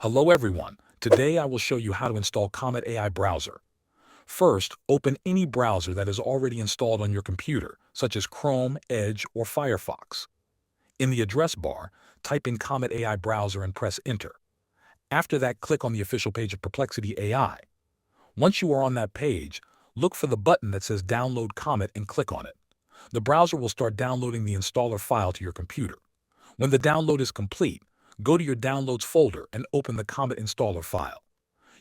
Hello everyone. Today I will show you how to install Comet AI browser. First, open any browser that is already installed on your computer, such as Chrome, Edge, or Firefox. In the address bar, type in Comet AI browser and press enter. After that, click on the official page of Perplexity AI. Once you are on that page, look for the button that says Download Comet and click on it. The browser will start downloading the installer file to your computer. When the download is complete, go to your Downloads folder and open the Comet installer file.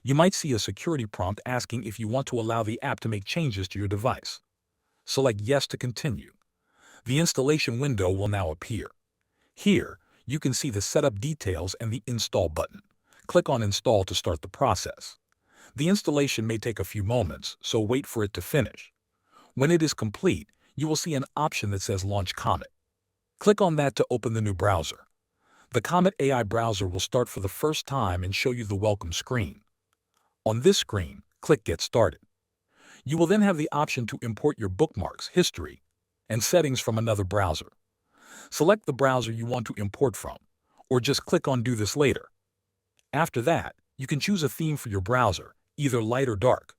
You might see a security prompt asking if you want to allow the app to make changes to your device. Select Yes to continue. The installation window will now appear. Here, you can see the setup details and the Install button. Click on Install to start the process. The installation may take a few moments, so wait for it to finish. When it is complete, you will see an option that says Launch Comet. Click on that to open the new browser. The Comet AI browser will start for the first time and show you the welcome screen. On this screen, click Get Started. You will then have the option to import your bookmarks, history, and settings from another browser. Select the browser you want to import from, or just click on Do this later. After that, you can choose a theme for your browser, either light or dark.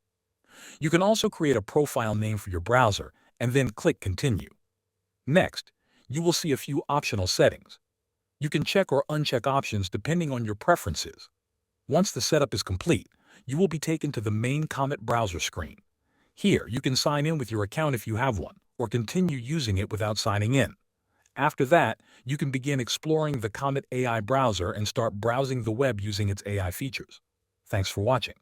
You can also create a profile name for your browser and then click Continue. Next, you will see a few optional settings. You can check or uncheck options depending on your preferences. Once the setup is complete, you will be taken to the main Comet browser screen. Here, you can sign in with your account if you have one, or continue using it without signing in. After that, you can begin exploring the Comet AI browser and start browsing the web using its AI features. Thanks for watching.